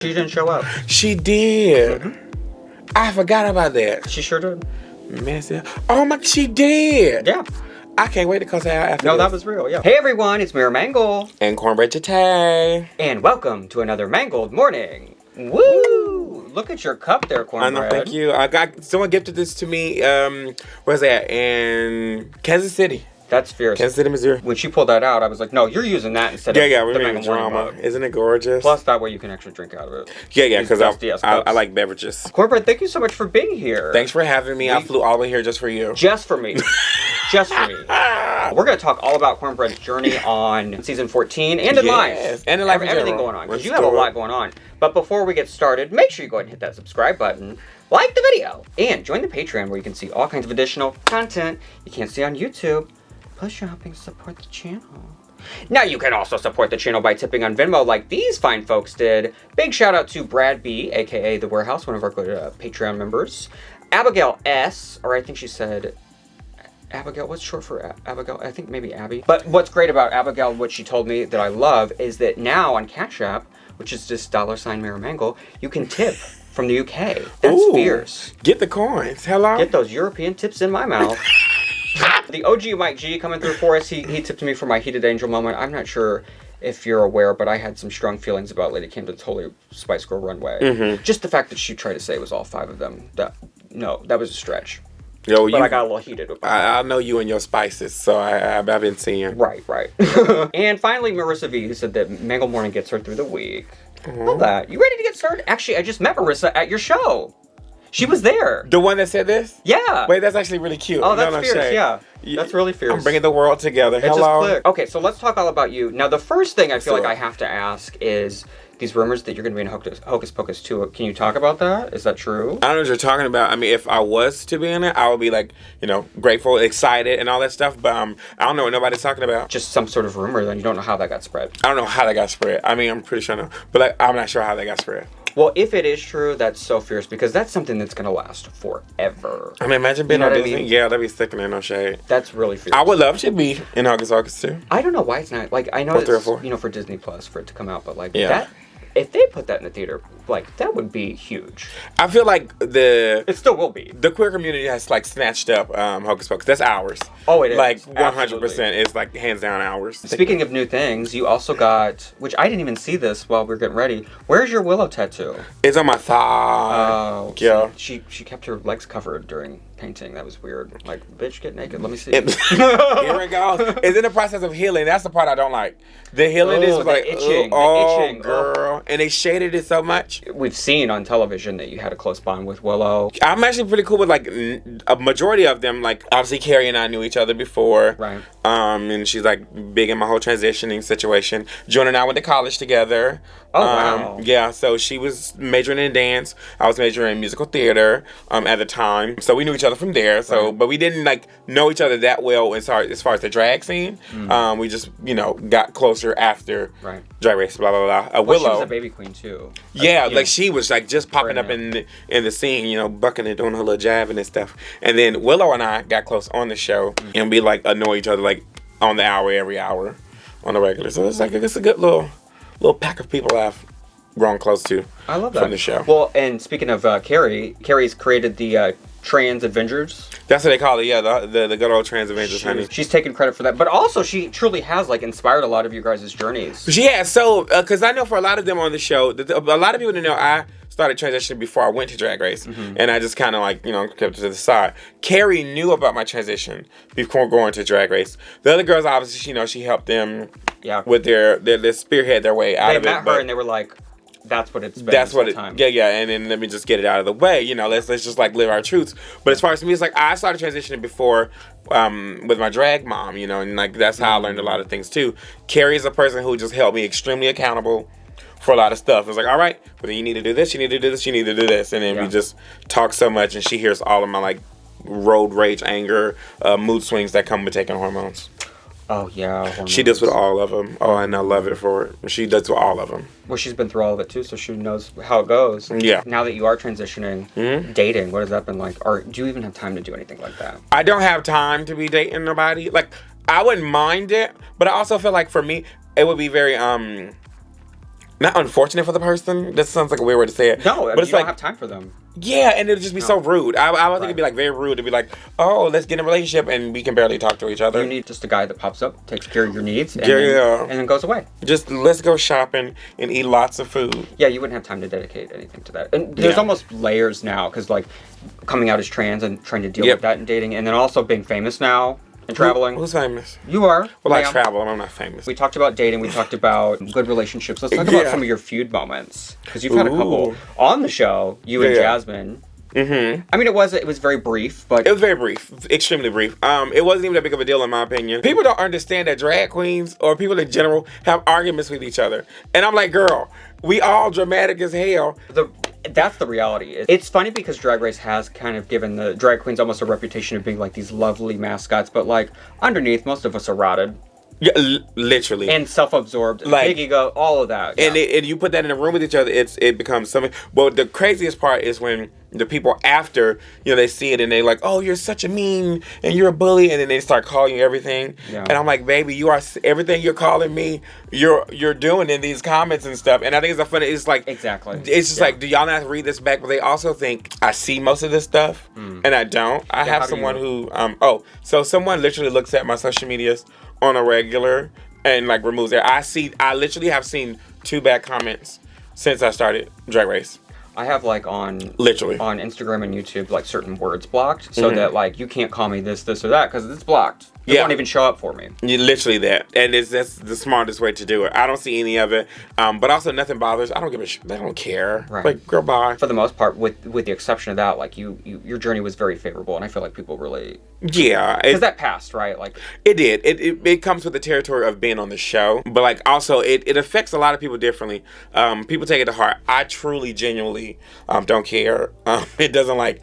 She didn't show up. She did. I forgot about that. She sure did. Messy. Oh my, she did. Yeah. I can't wait to cuss her out after No, this. that was real, yeah. Hey everyone, it's Mera Mangle. And Kornbread Jeté. And welcome to another Mangled morning. Woo! Look at your cup there, Kornbread. I know, thank you. I got, someone gifted this to me, where's that? In Kansas City. That's fierce. Kansas City, Missouri. When she pulled that out, I was like, no, you're using that instead of we're the making Mangle morning drama. mug. Isn't it gorgeous? Plus, that way you can actually drink out of it. Yeah, because I I like beverages. Kornbread, thank you so much for being here. Thanks for having me. I flew all the way here just for you. Just for me. Just for me. We're going to talk all about Kornbread's journey on season 14 and in life. And in life Everything going on. Because you have a lot going on. But before we get started, make sure you go ahead and hit that subscribe button, like the video, and join the Patreon where you can see all kinds of additional content you can't see on YouTube. Plus, you're helping support the channel. Now, you can also support the channel by tipping on Venmo like these fine folks did. Big shout out to Brad B, aka The Warehouse, one of our good Patreon members. Abigail S, or I think she said Abigail, what's short for Abigail? I think maybe Abby. But what's great about Abigail, what she told me that I love, is that now on Cash App, which is just $ Mera Mangle, you can tip from the UK. That's fierce. Get the coins. Hello? Get those European tips in my mouth. The OG Mike G coming through for us. He tipped me for my Heated Angel moment. I'm not sure if you're aware, but I had some strong feelings about Lady Kim to Totally Spice Girl Runway. Just the fact that she tried to say it was all 5 of them. That was a stretch. Yo, but I got a little heated about it. I know you and your spices, so I've been seeing. Right. And finally, Marissa V, who said that Mangle Morning gets her through the week. Love that. You ready to get started? Actually, I just met Marissa at your show. She was there. The one that said this? Yeah. Wait, that's actually really cute. Oh, that's fierce, yeah. That's really fierce. I'm bringing the world together. It Hello. just clicked. Okay, so let's talk all about you. Now, the first thing I feel like I have to ask is these rumors that you're going to be in Hocus Pocus 2. Can you talk about that? Is that true? I don't know what you're talking about. I mean, if I was to be in it, I would be like, grateful, excited, and all that stuff. But I don't know what nobody's talking about. Just some sort of rumor, then you don't know how that got spread. I don't know how that got spread. I mean, I'm pretty sure I know. But I'm not sure how that got spread. Well, if it is true, that's so fierce because that's something that's going to last forever. I mean, imagine being on Disney. I mean? Yeah, that'd be sickening, no shade. That's really fierce. I would love to be in Hocus Pocus too. I don't know why it's not. Like, I know it's, for Disney Plus for it to come out, but like that, if they put that in the theater, like, that would be huge. I feel like it still will be. The queer community has, like, snatched up Hocus Pocus. That's ours. Oh, it is. Like, 100%. It's, like, hands down ours. Speaking of new things, you also got, which I didn't even see this while we were getting ready. Where's your Willow tattoo? It's on my thigh. Oh. Yeah. She kept her legs covered during painting. That was weird. Like, bitch, get naked. Let me see. Here it goes. It's in the process of healing. That's the part I don't like. The healing is like, itching. Itching. Girl. And they shaded it so much. We've seen on television that you had a close bond with Willow. I'm actually pretty cool with, like, a majority of them. Like, obviously, Carrie and I knew each other before. Right. And she's, like, big in my whole transitioning situation. Joan and I went to college together. Oh, wow. Yeah, so she was majoring in dance. I was majoring in musical theater at the time. So we knew each other from there. So, but we didn't, like, know each other that well as far as the drag scene. We just, got closer after Drag Race, blah, blah, blah. Willow. She was a baby queen, too. Yeah, like she was, like, just popping up in the scene, bucking and doing her little jabbing and stuff. And then Willow and I got close on the show and we, like, annoy each other, like, on the hour, every hour on the regular. So it's a good little pack of people I've grown close to. I love that. From the show. Well, and speaking of Carrie's created the Trans Avengers. That's what they call it, yeah, the good old Trans Avengers, honey. She's taking credit for that. But also, she truly has, like, inspired a lot of you guys' journeys. Yeah, so, because I know for a lot of them on the show, a lot of people didn't know I started transitioning before I went to Drag Race. And I just kind of, like, kept it to the side. Carrie knew about my transition before going to Drag Race. The other girls, obviously, she helped them with their spearhead their way out of it. They met her and they were like, that's what it's been. That's what and then let me just get it out of the way. Let's just, like, live our truths. But as far as me, it's like I started transitioning before with my drag mom, and, like, that's how I learned a lot of things too. Carrie is a person who just held me extremely accountable for a lot of stuff. It's like, all right, but then you need to do this, you need to do this, you need to do this, and then we just talk so much, and she hears all of my, like, road rage, anger, mood swings that come with taking hormones. Oh, yeah. Hormones. She does with all of them. Oh, and I love it for it. She does with all of them. Well, she's been through all of it, too, so she knows how it goes. Yeah. Now that you are transitioning, dating, what has that been like? Or do you even have time to do anything like that? I don't have time to be dating nobody. Like, I wouldn't mind it, but I also feel like for me, it would be very, not unfortunate for the person. That sounds like a weird way to say it. No, but you it's don't like have time for them. yeah, and it'd just be so rude. I would think it'd be like very rude to be like, oh, let's get in a relationship and we can barely talk to each other. You need just a guy that pops up, takes care of your needs, and, and then goes away. Just let's go shopping and eat lots of food. Yeah, you wouldn't have time to dedicate anything to that. And there's almost layers now, because like coming out as trans and trying to deal with that in dating, and then also being famous now and traveling. Who's famous? You are. Well, I travel and I'm not famous. We talked about dating. We talked about good relationships. Let's talk about some of your feud moments, because you've had a couple on the show. You and Jasmine. Mm-hmm. I mean, it was very brief, but it was very brief, extremely brief. It wasn't even that big of a deal in my opinion. People don't understand that drag queens or people in general have arguments with each other, and I'm like, girl, we all dramatic as hell. That's the reality. It's funny because Drag Race has kind of given the drag queens almost a reputation of being like these lovely mascots, but like underneath, most of us are rotted. Yeah, literally. And self-absorbed, like, big ego, all of that. And and you put that in a room with each other, it becomes something. But the craziest part is when the people after, they see it and they like, oh, you're such a mean and you're a bully, and then they start calling you everything. Yeah. And I'm like, baby, you are everything you're calling me, you're doing in these comments and stuff. And I think it's funny. It's like exactly. It's just like, do y'all not read this back? But they also think I see most of this stuff, and I don't. I have someone who so someone literally looks at my social medias on a regular and like removes it. I literally have seen 2 bad comments since I started Drag Race. I have like on Instagram and YouTube like certain words blocked so that like you can't call me this or that because it's blocked. It won't even show up for me. Literally that. And that's the smartest way to do it. I don't see any of it. But also nothing bothers. I don't give a shit. They don't care. Right. Like, girl, bye. For the most part, with the exception of that, like your journey was very favorable, and I feel like people really because that passed, right? Like it did. It comes with the territory of being on the show, but like also it affects a lot of people differently. People take it to heart. I truly, genuinely don't care. It doesn't like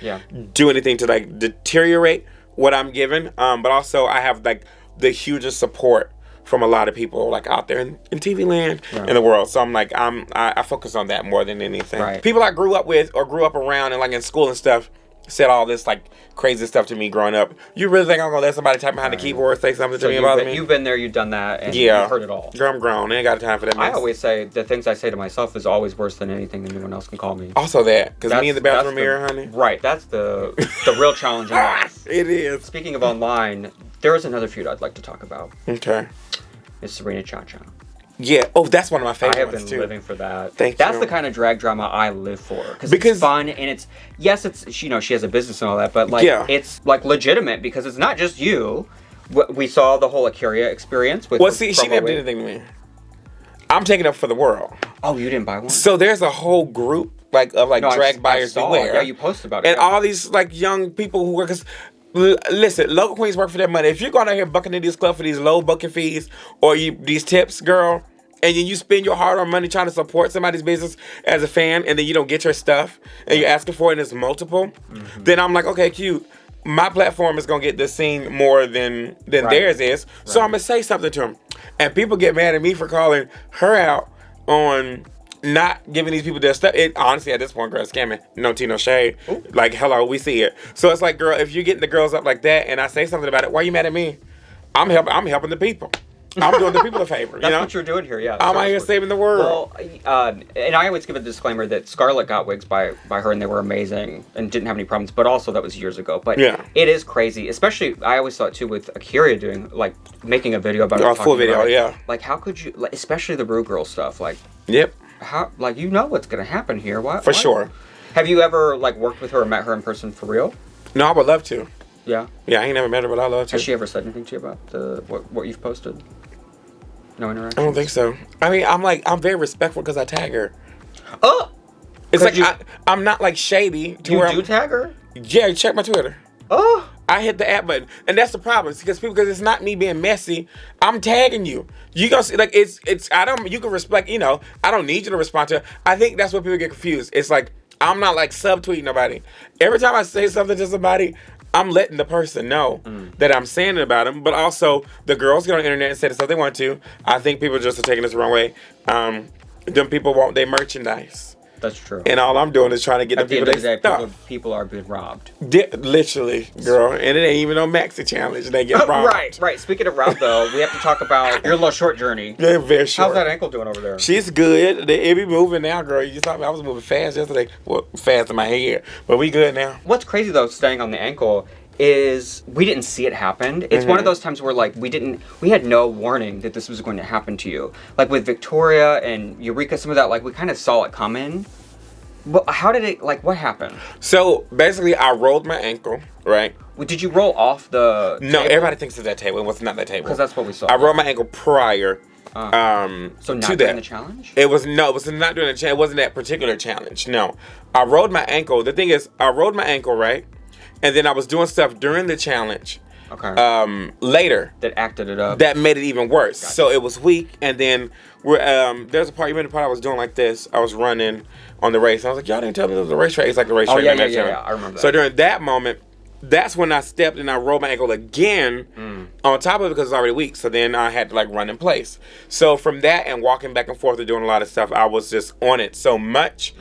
do anything to like deteriorate what I'm given, but also I have like the hugest support from a lot of people like out there in TV land in the world. So I'm like I focus on that more than anything. Right. People I grew up with or grew up around and like in school and stuff said all this like crazy stuff to me growing up. You really think I'm gonna let somebody type behind the keyboard say something to me about me? You've been there, you've done that, and you've heard it all. Girl, I'm grown. I ain't got time for that mess. I always say the things I say to myself is always worse than anything anyone else can call me. Also that, because me in the bathroom mirror, honey. Right, that's the real challenge in life. It is. Speaking of online, there is another feud I'd like to talk about. Okay. It's Serena Chacha. Yeah. Oh, that's one of my favorite ones, I have been living for that. That's the kind of drag drama I live for. Because it's fun and it's she has a business and all that, but like it's like legitimate because it's not just you. We saw the whole Akira experience with. Well, see, she never did anything to me. I'm taking up for the world. Oh, you didn't buy one? So there's a whole group of drag buyers beware. Yeah, you posted about it. And all these like young people who work. Listen, local queens work for their money. If you're going out here bucking in these clubs for these low booking fees or these tips, girl, and you spend your hard-earned money trying to support somebody's business as a fan, and then you don't get your stuff, and you're asking for it and it's multiple, then I'm like, okay, cute. My platform is going to get this seen more than theirs is, so I'm going to say something to them. And people get mad at me for calling her out on not giving these people their stuff. It honestly at this point, girl, scamming. No tea, no shade. Ooh. Like, hello, we see it. So it's like, girl, if you're getting the girls up like that and I say something about it, why are you mad at me? I'm helping the people. I'm doing the people a favor. That's what you're doing here, yeah. I'm out here saving the world. Well, and I always give a disclaimer that Scarlett got wigs by her and they were amazing and didn't have any problems, but also that was years ago. But it is crazy, especially, I always thought too with Akira doing, like, making a video about it. A full video, Like, how could you, like, especially the Ru Girl stuff, like. Yep. How, like, you know what's going to happen here. For sure. Have you ever, like, worked with her or met her in person for real? No, I would love to. Yeah? Yeah, I ain't never met her, but I'd love to. Has she ever said anything to you about what you've posted? No interaction? I don't think so. I mean, I'm very respectful because I tag her. Oh! It's like, I'm not, like, shady. You do tag her? Yeah, check my Twitter. Oh! I hit the app button, and that's the problem. Because it's not me being messy. I'm tagging you. You gonna see, like, you can respect. I don't need you to respond to it. I think that's what people get confused. It's like I'm not like subtweeting nobody. Every time I say something to somebody, I'm letting the person know that I'm saying it about them. But also, the girls get on the internet and say the stuff they want to. I think people just are taking this the wrong way. Them people want their merchandise. That's true. And all I'm doing is trying to get At the the people end of the day, their stuff. people are being robbed. Literally, girl. And it ain't even no maxi challenge. They get robbed. Right. Speaking of robbed, though, we have to talk about your little short journey. Yeah, very short. How's that ankle doing over there? She's good. It be moving now, girl. You saw me. I was moving fast yesterday. Well, fast in my head. But we good now. What's crazy, though, staying on the ankle, is we didn't see it happen. It's one of those times where, like, we had no warning that this was going to happen to you. Like, with Victoria and Eureka, some of that, like, we kind of saw it coming. But how did it, like, what happened? So, basically, I rolled my ankle, right? Did you roll off the No, table? everybody thinks it's that table. It was not that table. Because that's what we saw. I rolled my ankle prior So to not during that. the challenge? It was not during the challenge. It wasn't that particular challenge. No. I rolled my ankle. The thing is, I rolled my ankle, right? And then I was doing stuff during the challenge. Okay. Later. That acted it up. That made it even worse. Gotcha. So it was weak, and then there's a part. You remember the part I was doing like this? I was running on the race. I was like, y'all didn't tell me there was a racetrack. It's like a racetrack. Yeah. I remember that. So during that moment, that's when I stepped and I rolled my ankle again on top of it because it's already weak. So then I had to like run in place. So from that and walking back and forth and doing a lot of stuff, I was just on it so much.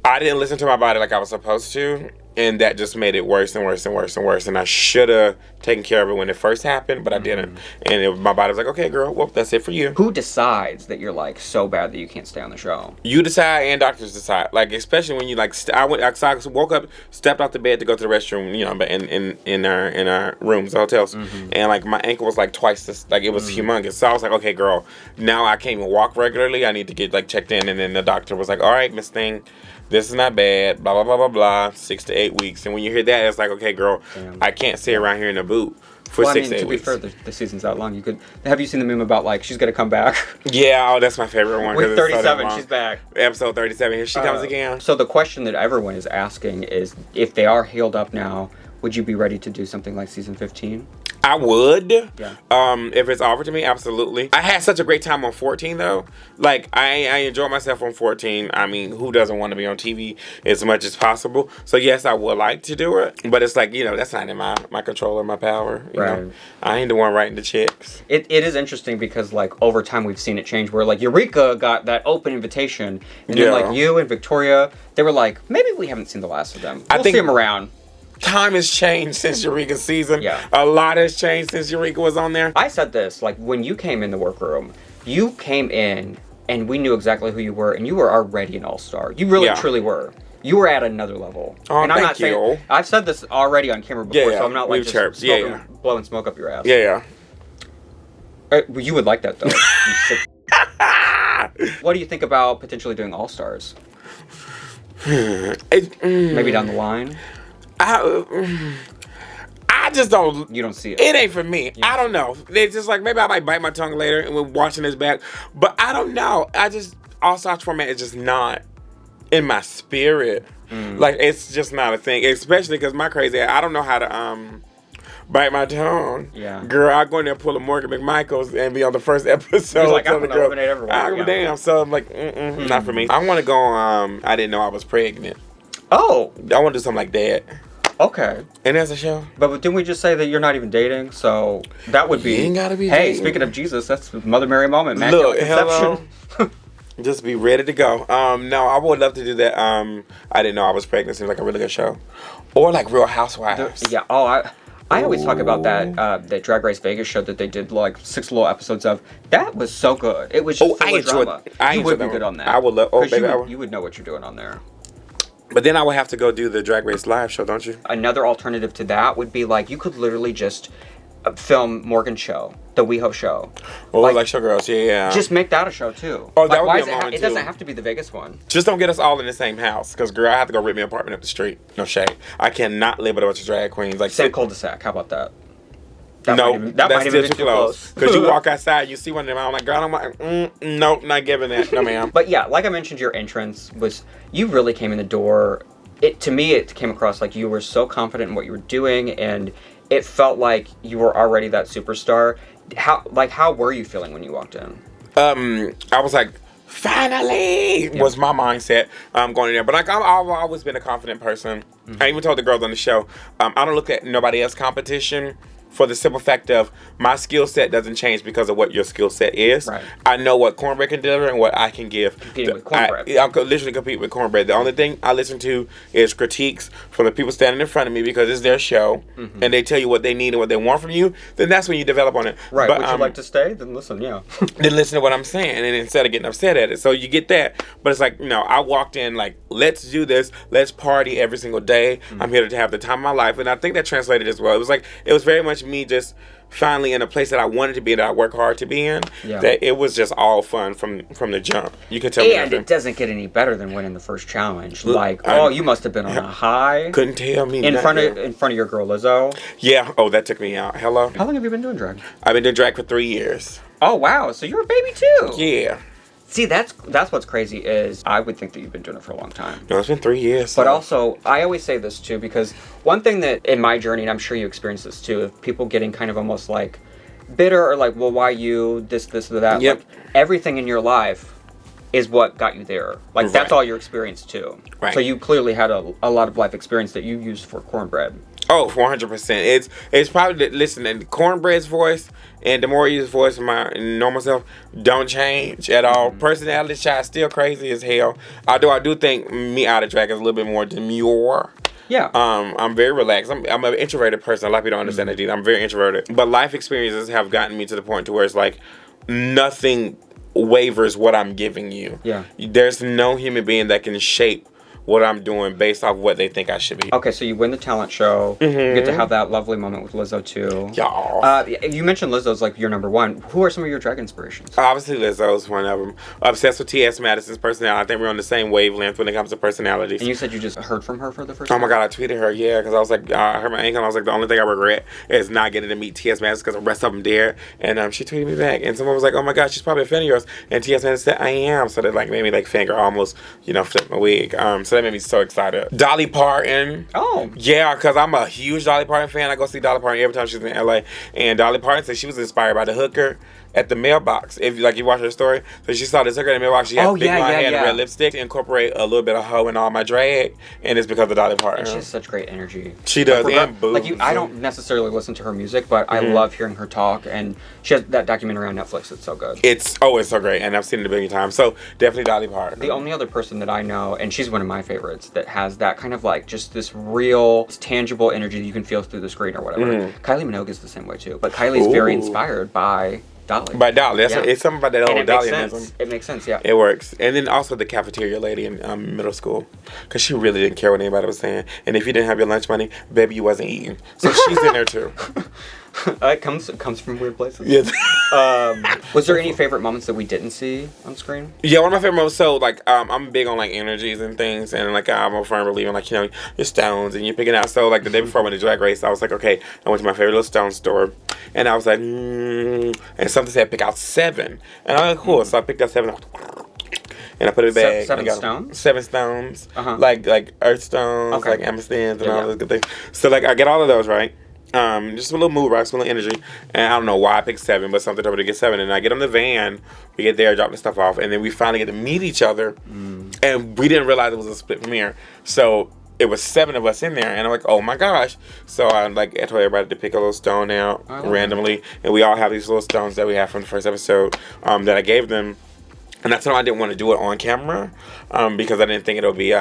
I didn't listen to my body like I was supposed to. And that just made it worse and worse and worse and worse. And I should have taken care of it when it first happened, but I didn't. And my body was like, okay, girl, well, that's it for you. Who decides that you're, like, so bad that you can't stay on the show? You decide and doctors decide. Like, especially when you, like, I woke up, stepped off the bed to go to the restroom, you know, but in our rooms, the hotels. And, like, my ankle was, like, twice this, like, it was humongous. So I was like, okay, girl, now I can't even walk regularly. I need to get, like, checked in. And then the doctor was like, all right, Miss Thing, this is not bad, blah, blah, blah, blah, blah, 6 to 8 weeks. And when you hear that, it's like, okay, girl, I can't stay around here in a boot for 6 to 8 weeks. To be fair, the season's that long. Have you seen the meme about, like, she's going to come back? Yeah, oh, that's my favorite one. With 37, she's back. Episode 37, here she comes again. So the question that everyone is asking is, if they are healed up now, would you be ready to do something like season 15? I would. Yeah. If it's offered to me, absolutely. I had such a great time on 14, though. Like, I enjoyed myself on 14. I mean, who doesn't want to be on TV as much as possible? So, yes, I would like to do it. But it's like, you know, that's not in my control or my power. You know? I ain't the one writing the checks. It is interesting because, like, over time we've seen it change where, like, Eureka got that open invitation. And then, like, you and Victoria, they were like, maybe we haven't seen the last of them. We'll see them around. Time has changed since Eureka's season. Yeah. A lot has changed since Eureka was on there. I said this, like, when you came in the workroom, you came in and we knew exactly who you were, and you were already an all-star. You really, truly were. You were at another level. Oh, and I'm thank you. saying, I've said this already on camera before, so I'm not like just blowing smoke up your ass. Yeah. You would like that, though. What do you think about potentially doing all-stars? Maybe down the line? I just don't. You don't see it. It ain't for me. I don't know. It's just like maybe I might bite my tongue later and we're watching this back, but I don't know. All stars format is just not in my spirit. Like it's just not a thing. Especially because my crazy ass, I don't know how to bite my tongue. Yeah. Girl, I go in there and pull a Morgan McMichaels and be on the first episode. You're like, I'm gonna eliminate everyone. I go damn. So I'm like, not for me. I want to go. I didn't know I was pregnant. Oh. I want to do something like that. Okay. And that's a show. But didn't we just say that you're not even dating? So that would be. You ain't gotta be. Hey, dating. speaking of Jesus, that's Mother Mary moment. Look, conception. hello. Just be ready to go. No, I would love to do that. I didn't know I was pregnant. Seems like a really good show. Or like Real Housewives. Yeah. Oh, I always talk about that Drag Race Vegas show that they did like 6 little episodes of. That was so good. It was just full of drama. You would be good on that. I would love. Oh, baby, you would know what you're doing on there. But then I would have to go do the Drag Race Live show, don't you? Another alternative to that would be like you could literally just film Morgan's show, the WeHo show. Or like Showgirls, yeah. Just make that a show too. Oh, that would be a moment it doesn't have to be the Vegas one. Just don't get us all in the same house, because girl, I have to go rent me an apartment up the street. No shade. I cannot live with a bunch of drag queens. Like same cul-de-sac. How about that? That's still too close. Because you walk outside, you see one of them. I'm like, girl, I'm like, nope, not giving that. No, ma'am. But yeah, like I mentioned, your entrance was, you really came in the door. To me, it came across like you were so confident in what you were doing, and it felt like you were already that superstar. How were you feeling when you walked in? I was like, finally, was my mindset going in there. But like, I've always been a confident person. I even told the girls on the show, I don't look at nobody else's competition for the simple fact of my skill set doesn't change because of what your skill set is. Right. I know what Kornbread can deliver and what I can give. Competing with Kornbread. I could literally compete with Kornbread. The only thing I listen to is critiques from the people standing in front of me because it's their show, and they tell you what they need and what they want from you. Then that's when you develop on it. Right. But, Would you like to stay? Then listen, yeah. then listen to what I'm saying, and instead of getting upset at it. So you get that. But it's like, I walked in like, let's do this. Let's party every single day. I'm here to have the time of my life. And I think that translated as well. It was very much me just finally in a place that I wanted to be, that I work hard to be in. Yeah. That it was just all fun from the jump. You could tell me. And it doesn't get any better than winning the first challenge. Like, you must have been on a high. Couldn't tell me. In front of your girl Lizzo. Yeah. Oh, that took me out. Hello. How long have you been doing drag? I've been doing drag for 3 years. Oh wow! So you're a baby too. Yeah. See, that's what's crazy is I would think that you've been doing it for a long time. No, it's been 3 years. But also, I always say this too, because one thing that in my journey, and I'm sure you experienced this too, of people getting kind of almost like bitter or like, well, why you, this, or that. Yep. Like, everything in your life is what got you there. Like, that's all your experience too. Right. So you clearly had a lot of life experience that you used for Kornbread. Oh, 100%. It's probably, listen, and Kornbread's voice and Demoria's voice and my normal self don't change at all. Personality shot still crazy as hell. Although I do think me out of drag is a little bit more demure. Yeah. I'm very relaxed. I'm an introverted person. A lot of people don't understand that either. I'm very introverted. But life experiences have gotten me to the point to where it's like nothing wavers what I'm giving you. Yeah. There's no human being that can shape what I'm doing based off what they think I should be. Okay, so you win the talent show. You get to have that lovely moment with Lizzo too. Y'all. You mentioned Lizzo's like your number one. Who are some of your drag inspirations? Obviously, Lizzo's one of them. Obsessed with T.S. Madison's personality. I think we're on the same wavelength when it comes to personalities. And you said you just heard from her for the first time? Oh my God, I tweeted her, because I was like, I heard my ankle, and I was like, the only thing I regret is not getting to meet T.S. Madison because the rest of them did. And she tweeted me back, and someone was like, oh my God, she's probably a fan of yours. And T.S. Madison said, I am. So that like made me like fangirl almost, flip my wig. So that made me so excited. Dolly Parton. Oh. Yeah, because I'm a huge Dolly Parton fan. I go see Dolly Parton every time she's in LA. And Dolly Parton said she was inspired by the hooker at the mailbox. If you watch her story, so she saw this hooker in the mailbox. She had big blonde hair and red lipstick. To incorporate a little bit of hoe in all my drag, and it's because of Dolly Parton. And she has such great energy. She does, and boobs. I don't necessarily listen to her music, but I love hearing her talk. And she has that documentary on Netflix. It's so good. It's so great, and I've seen it a billion times. So definitely Dolly Parton. The only other person that I know, and she's one of my favorites, that has that kind of like just this real, tangible energy that you can feel through the screen or whatever. Kylie Minogue is the same way too, but Kylie's very inspired by Dolly. By Dolly. It's something about that old Dolly-ism. It makes sense, yeah. It works. And then also the cafeteria lady in middle school. Because she really didn't care what anybody was saying. And if you didn't have your lunch money, baby, you wasn't eating. So she's in there too. It comes from weird places. Yes. Was there any favorite moments that we didn't see on screen? Yeah, one of my favorite moments. So like, I'm big on like energies and things, and like I'm a firm believer in like your stones and you're picking out. So like the day before I went to drag race, I was like, okay, I went to my favorite little stone store, and I was like, and something said pick out 7, and I was like, cool. So I picked out 7. And I put it in a bag. 7 stones? 7 stones. Like earth stones, like amethyst and all those good things. So like I get all of those, right? Just a little mood rocks, a little energy. And I don't know why I picked 7, but something told me to get 7. And I get on the van, we get there, drop the stuff off, and then we finally get to meet each other. And we didn't realize it was a split premiere. So it was 7 of us in there, and I'm like, oh my gosh. So I told everybody to pick a little stone out randomly. And we all have these little stones that we have from the first episode that I gave them. And that's why I didn't want to do it on camera because I didn't think it would be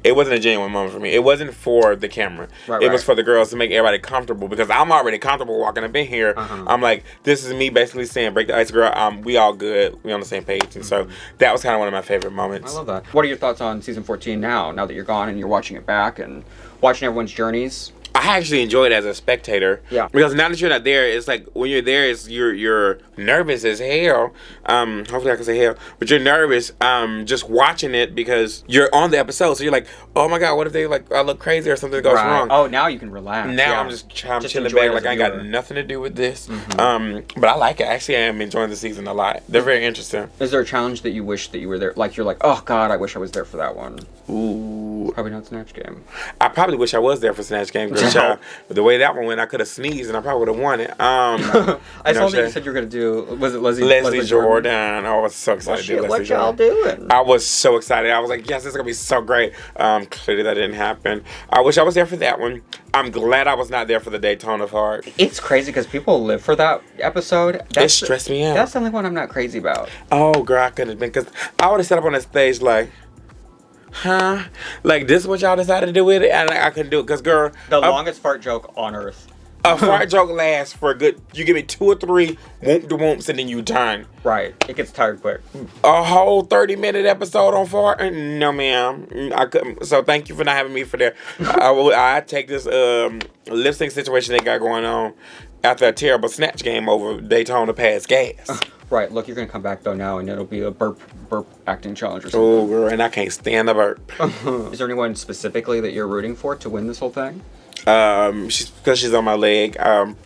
it wasn't a genuine moment for me. It wasn't for the camera. It was for the girls to make everybody comfortable because I'm already comfortable walking up in here. I'm like, this is me basically saying, break the ice, girl. We all good. We on the same page. And so that was kind of one of my favorite moments. I love that. What are your thoughts on season 14 now that you're gone and you're watching it back and watching everyone's journeys? I actually enjoy it as a spectator. Yeah. Because now that you're not there, it's like when you're there, you're nervous as hell. Hopefully I can say hell, but you're nervous just watching it because you're on the episode. So you're like, oh my God, what if they I look crazy or something goes wrong? Oh, now you can relax. Now I'm just chilling back like I ain't got nothing to do with this. But I like it. Actually, I am enjoying the season a lot. They're very interesting. Is there a challenge that you wish that you were there? Like you're like, oh God, I wish I was there for that one. Ooh. Probably not Snatch Game. I probably wish I was there for Snatch Game. But the way that one went, I could have sneezed and I probably would have won it. I saw that you said you were going to do, was it Leslie Jordan? I was so excited to do Leslie What y'all Jordan. doing? I was so excited. I was like, yes, this is going to be so great. Clearly that didn't happen. I wish I was there for that one. I'm glad I was not there for the Daytona part. It's crazy because people live for that episode. It stressed me out. That's the only one I'm not crazy about. Oh, girl, I couldn't have been. Because I would have set up on that stage like, huh? Like, this is what y'all decided to do with it? And I couldn't do it. Because, girl. The longest fart joke on earth. A fart joke lasts for a good, you give me 2 or 3 whoop-de-whoops and then you done. Right. It gets tired quick. A whole 30-minute episode on fart? No, ma'am. I couldn't. So thank you for not having me for that. I take this lip sync situation they got going on after a terrible Snatch Game over Daytona past gas. Right. Look, you're going to come back, though, now, and it'll be a burp acting challenge or something. Oh, girl, and I can't stand the burp. Is there anyone specifically that you're rooting for to win this whole thing? Because she's on my leg.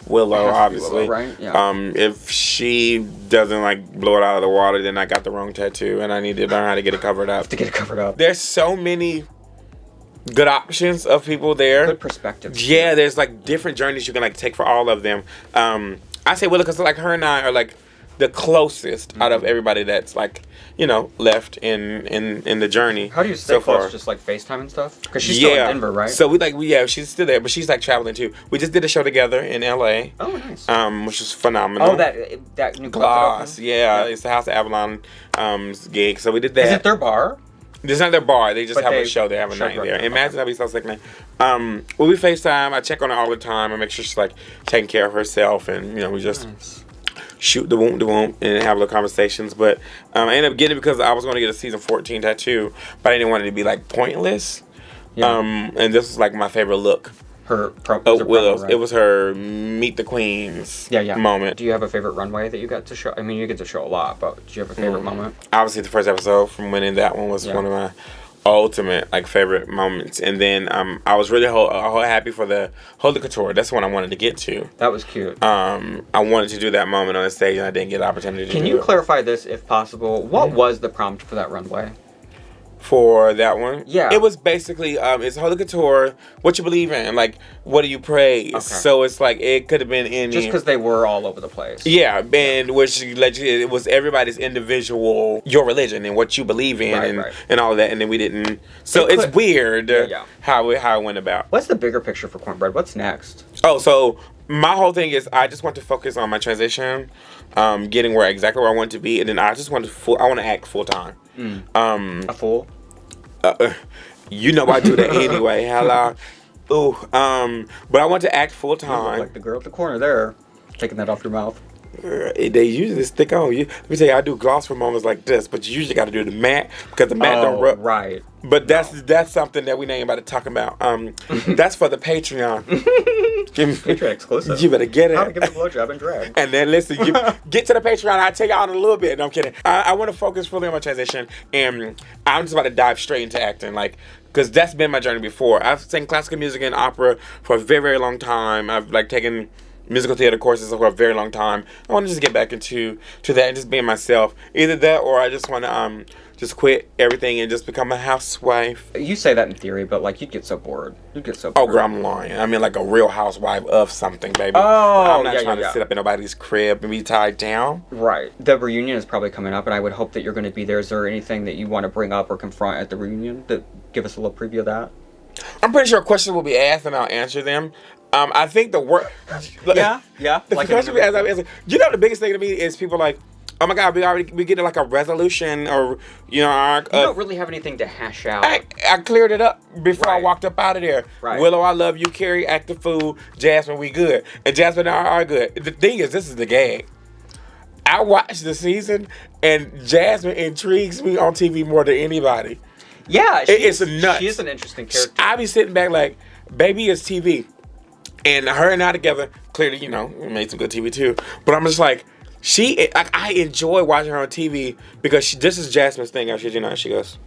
Willow, obviously. Willow, right? Yeah. If she doesn't like blow it out of the water, then I got the wrong tattoo, and I need to learn how to get it covered up. There's so many good options of people there. Good perspectives. Yeah, there's like different journeys you can like take for all of them. I say Willow because like her and I are like the closest out of everybody that's like, you know, left in the journey. How do you stay so close? far. Just like FaceTime and stuff? Because she's still in Denver, right? So she's still there, but she's like traveling too. We just did a show together in LA. Oh, nice. Which was phenomenal. Oh, that new Gloss, yeah, it's the House of Avalon gig. So we did that. Is it their bar? It's not their bar. They just have a show. They have a night there. Imagine that'd be so sickening. When we FaceTime, I check on her all the time. I make sure she's like taking care of herself, and you know we just. Nice. Shoot the womp and have little conversations, but I ended up getting it because I was going to get a season 14 tattoo, but I didn't want it to be like pointless. Yeah. And this was like my favorite look. Willow's. Right? It was her meet the queens moment. Do you have a favorite runway that you got to show? I mean, you get to show a lot, but do you have a favorite moment? Obviously, the first episode from winning that one was one of my ultimate like favorite moments, and then I was really happy for the haute couture. That's the one I wanted to get to. That was cute. I wanted to do that moment on the stage, and I didn't get the opportunity to do it. Can you clarify this if possible? What was the prompt for that runway? For that one? Yeah. It was basically, it's haute couture, what you believe in, like, what do you praise? Okay. So it's like, it could have been any... Just because they were all over the place. Yeah, and which, it was everybody's individual, your religion and what you believe in and all of that, and then we didn't... So it's weird how it went about. What's the bigger picture for Kornbread? What's next? Oh, so my whole thing is I just want to focus on my transition, getting exactly where I want to be, and then I just want to act full time. A fool? You know I do that anyway. Hello. Ooh. But I want to act full time. You look like the girl at the corner there, taking that off your mouth. They usually stick on you. Let me tell you, I do gloss for moments like this, but you usually got to do the matte because the matte don't rub. Right. But that's something that we ain't about to talk about. That's for the Patreon. Patreon exclusive. You better get it. How to give a blowjob and drag. And then listen, you get to the Patreon. I'll tell y'all in a little bit. No, I'm kidding. I want to focus fully on my transition, and I'm just about to dive straight into acting, like. Because that's been my journey before. I've sang classical music and opera for a very, very long time. I've like taken musical theater courses for a very long time. I want to just get back into that and just being myself. Either that or I just want to just quit everything and just become a housewife. You say that in theory, but like you'd get so bored. Oh, girl, I'm lying. I mean like a real housewife of something, baby. Oh, I'm not trying to sit up in nobody's crib and be tied down. Right. The reunion is probably coming up, and I would hope that you're going to be there. Is there anything that you want to bring up or confront at the reunion? Give us a little preview of that. I'm pretty sure questions will be asked and I'll answer them. I think the work. Yeah. The like question we ask, you know, the biggest thing to me is people like, oh my God, we get like a resolution or you know. You don't really have anything to hash out. I cleared it up before I walked up out of there. Right. Willow, I love you. Carrie, act the fool. Jasmine, we good. And Jasmine and I are good. The thing is, this is the gag. I watched the season, and Jasmine intrigues me on TV more than anybody. Yeah, it's nuts. She's an interesting character. I be sitting back like, baby, it's TV. And her and I together, clearly, you know, we made some good TV too. But I'm just like, I enjoy watching her on TV because this is Jasmine's thing. I shit you not. She goes,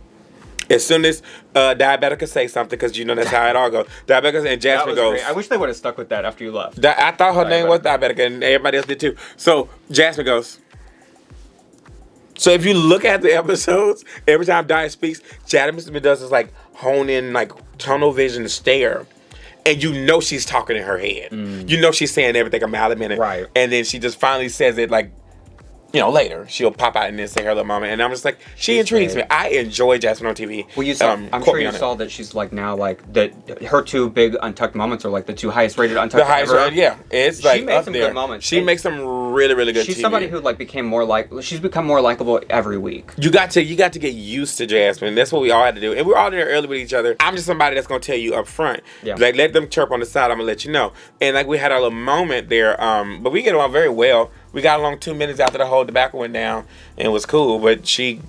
as soon as Diabetica say something, because you know that's how it all goes. Diabetica and Jasmine goes. Great. I wish they would have stuck with that after you left. I thought her name was Diabetica, and everybody else did too. So Jasmine goes, So if you look at the episodes, every time Diane speaks, Jasmine Smith does this like hone in, like tunnel vision stare. And you know she's talking in her head. You know she's saying everything a mile a minute. Right. And then she just finally says it like, you know, later. She'll pop out and then say her little moment. And I'm just like, she intrigues me. I enjoy Jasmine on TV. Well, you saw, I'm sure you saw that she's like now like, her two big untucked moments are like the two highest rated untucked The highest rated, yeah. It's like she makes up some there. good moments. She makes some really, really good She's TV. somebody who like became more like, she's become more likable every week. You got to get used to Jasmine. That's what we all had to do. And we're all there early with each other. I'm just somebody that's gonna tell you up front. Yeah. Like let them chirp on the side, I'm gonna let you know. And like we had our little moment there, but we get along very well. We got along 2 minutes after the whole debacle went down and it was cool. But she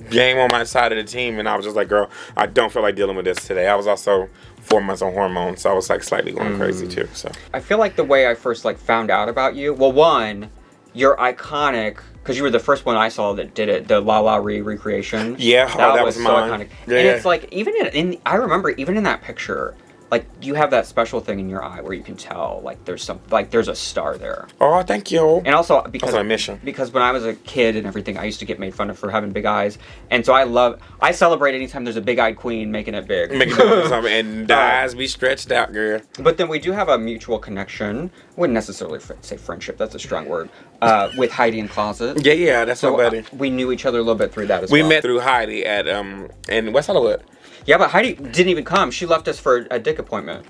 came on my side of the team and I was just like, girl, I don't feel like dealing with this today. I was also 4 months on hormones, so I was like slightly going crazy too. So I feel like the way I first like found out about you, well, one, you're iconic because you were the first one I saw that did it, the La La recreation. Yeah, that was so mine. iconic. Yeah. And it's like even in I remember even in that picture, like you have that special thing in your eye where you can tell like there's a star there. oh, thank you. And also because That's my mission. Because when I was a kid and everything, I used to get made fun of for having big eyes, and so I celebrate anytime there's a big-eyed queen making it big. Make it do something and the eyes be stretched out, girl. But then we do have a mutual connection. I wouldn't necessarily say friendship. That's a strong word. With Heidi in Closet. Yeah, that's So my buddy. we knew each other a little bit through that as We well. met through Heidi at in West Hollywood. Yeah, but Heidi didn't even come. She left us for a dick appointment.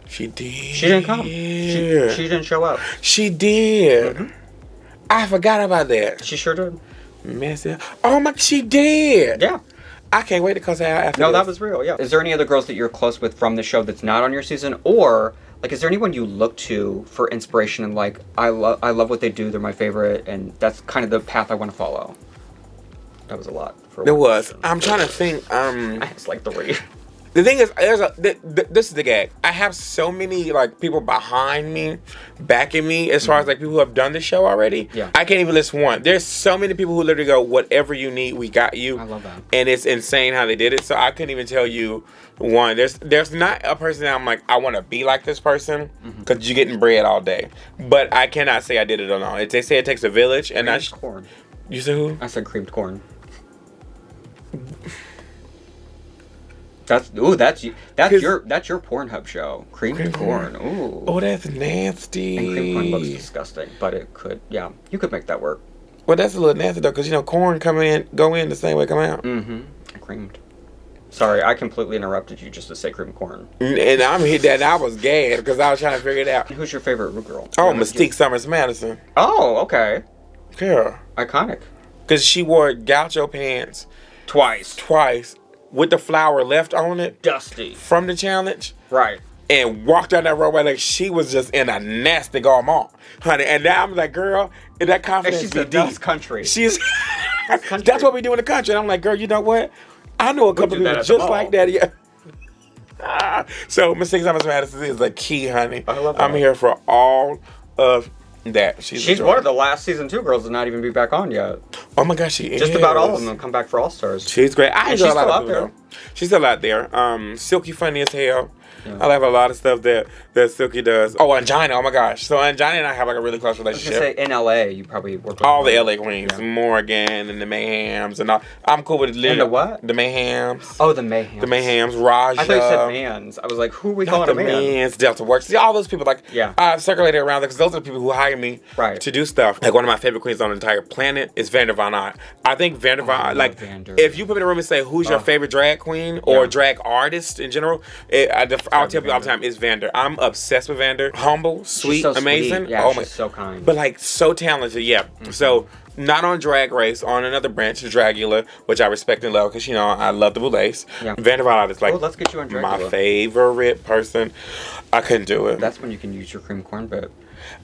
She did. She didn't come. She didn't show up. She did. I forgot about that. She sure did. Messy. Oh my, she did. Yeah. I can't wait to cuss her out after No, this. that was real, yeah. Is there any other girls that you're close with from the show that's not on your season? Or, like, is there anyone you look to for inspiration and, like, I love what they do, they're my favorite, and that's kind of the path I want to follow? That was a lot. There was. I'm trying to think. It's like 3. The thing is, this is the gag. I have so many like people behind me, backing me, as far as like people who have done the show already. Yeah. I can't even list one. There's so many people who literally go, whatever you need, we got you. I love that. And it's insane how they did it. So I couldn't even tell you one. There's not a person that I'm like, I want to be like this person, because you're getting bread all day. But I cannot say I did it alone. They say it takes a village, and Creamed corn. You said who? I said creamed corn. That's your Pornhub show. Creamed corn. Ooh. Oh, that's nasty. And creamed corn looks disgusting, but it could. Yeah, you could make that work. Well, that's a little nasty though, because you know corn go in the same way come out. Creamed. Sorry, I completely interrupted you just to say creamed corn. And I'm hit that. And I was gagged because I was trying to figure it out. Who's your favorite Root girl? Oh, Mystique Summers Madison. Oh, okay. Yeah. Iconic. Because she wore gaucho pants twice with the flour left on it Dusty. from the challenge. Right. And walked down that roadway like she was just in a nasty garment, honey. And now I'm like, girl, that confidence She's be a deep. dust country. She's country. That's what we do in the country. And I'm like, girl, you know what? I know a couple do that people at the just mall. like that. Yeah. So Mystique Summers Madison is the key, honey. I love that. I'm here for all of that. She's one of the last season 2 girls to not even be back on yet. Oh my gosh, she is. Just about all of them come back for All Stars. She's great. I enjoy she's a lot still of out people, there. though. She's still out there. Silky funny as hell. Yeah. I like a lot of stuff that Silky does. Oh, Angina. Oh my gosh. So Angina and I have like a really close I was relationship. gonna say in LA, you probably work with All the them. LA queens, Yeah. Morgan and the Mayhems and all. I'm cool with And the what? The Mayhems. Oh, the Mayhems. The Mayhems, Raja. I thought you said Mans. I was like, who are we Not calling the a man? Mans, Delta Works. See, all those people, like, Yeah. I've circulated around because those are the people who hire me Right. to do stuff. Like, one of my favorite queens on the entire planet is Vander Von Ott. I think Vander Von I Ott, love like, Vander. if you put me in a room and say, who's your favorite drag queen or Yeah. drag artist in general, I'll tell people all the time, it's Vander. I'm obsessed with Vander. Humble, sweet, She's so amazing. Sweet. Yeah, oh she's my, so kind. but like so talented, yeah. So not on Drag Race, on another branch, Dragula, which I respect and love because you know I love the Boulets. Yeah. Vander Von Ott is like let's get you on Dragula. my favorite person. I couldn't do it. That's when you can use your cream corn bit.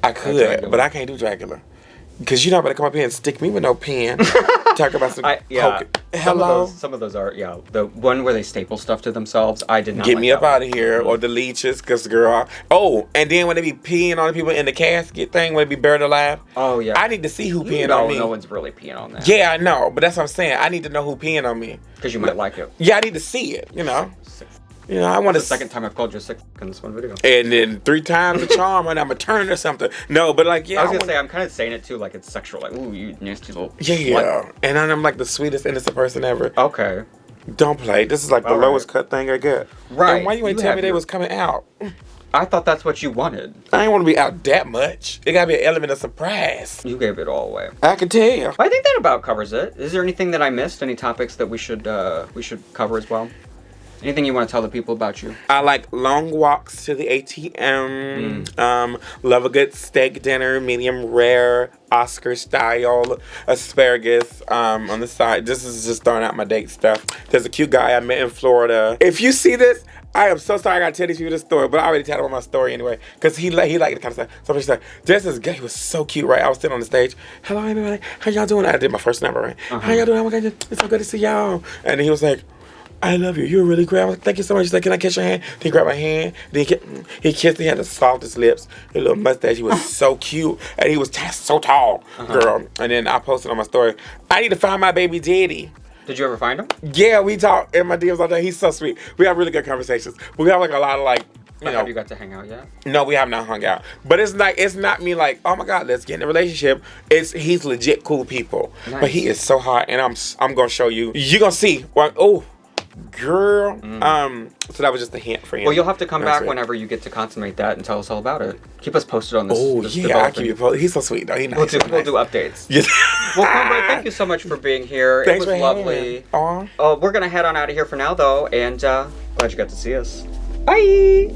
I could, Dragula. but I can't do Dragula. Because you're not going to come up here and stick me with no pen. Talk about some poke. Hello? Some of those are, yeah. The one where they staple stuff to themselves, I did not Get like me that up out one. of here. Or the leeches, because girl. Oh, and then when they be peeing on the people in the casket thing, when they be buried alive. Oh, yeah. I need to see who peeing no, on me. No one's really peeing on that. Yeah, I know. But that's what I'm saying. I need to know who peeing on me. Because you might like it. Yeah, I need to see it, you know. You know, I want the second time I've called you sick in this one video. And then 3 times the charm, and I'm a turn or something. No, but like, yeah. I was gonna say, I'm kind of saying it too, like it's sexual. Like, ooh, you nasty little. Yeah. Slut. And I'm like the sweetest, innocent person ever. Okay. Don't play. This is like the lowest cut thing I get. Right. And why you ain't tell me they was coming out? I thought that's what you wanted. I ain't want to be out that much. It gotta be an element of surprise. You gave it all away. I can tell. I think that about covers it. Is there anything that I missed? Any topics that we should cover as well? Anything you want to tell the people about you? I like long walks to the ATM. Love a good steak dinner, medium rare, Oscar style, asparagus on the side. This is just throwing out my date stuff. There's a cute guy I met in Florida. If you see this, I am so sorry I gotta tell these people this story, but I already told him my story anyway, because he liked the kind of stuff. So she's like, this is gay. He was so cute, right? I was sitting on the stage. Hello, everybody. How y'all doing? I did my first number, right? How y'all doing? Oh my God, it's so good to see y'all. And he was like, I love you. You're really great. I was like, thank you so much. He's like, can I kiss your hand? Then he grabbed my hand. Then he kissed. He had the softest lips, a little mustache. He was so cute, and he was so tall, girl. And then I posted on my story, I need to find my baby daddy. Did you ever find him? Yeah, we talk in my DMs all day. He's so sweet. We have really good conversations. We have like a lot of like, you know. Have you got to hang out yet? No, we have not hung out. But it's not me like, oh my God, let's get in a relationship. He's legit cool people. Nice. But he is so hot, and I'm gonna show you. You're gonna see. Well, oh. Girl, so that was just a hint for him. Well, you'll have to come back whenever you get to consummate that and tell us all about it. Keep us posted on this. Oh, yeah, I'll keep you posted. He's so sweet, though. He's nice. We'll do updates. Yes. Well, Kornbread, thank you so much for being here. Thanks it was for lovely. We're going to head on out of here for now, though, and glad you got to see us. Bye!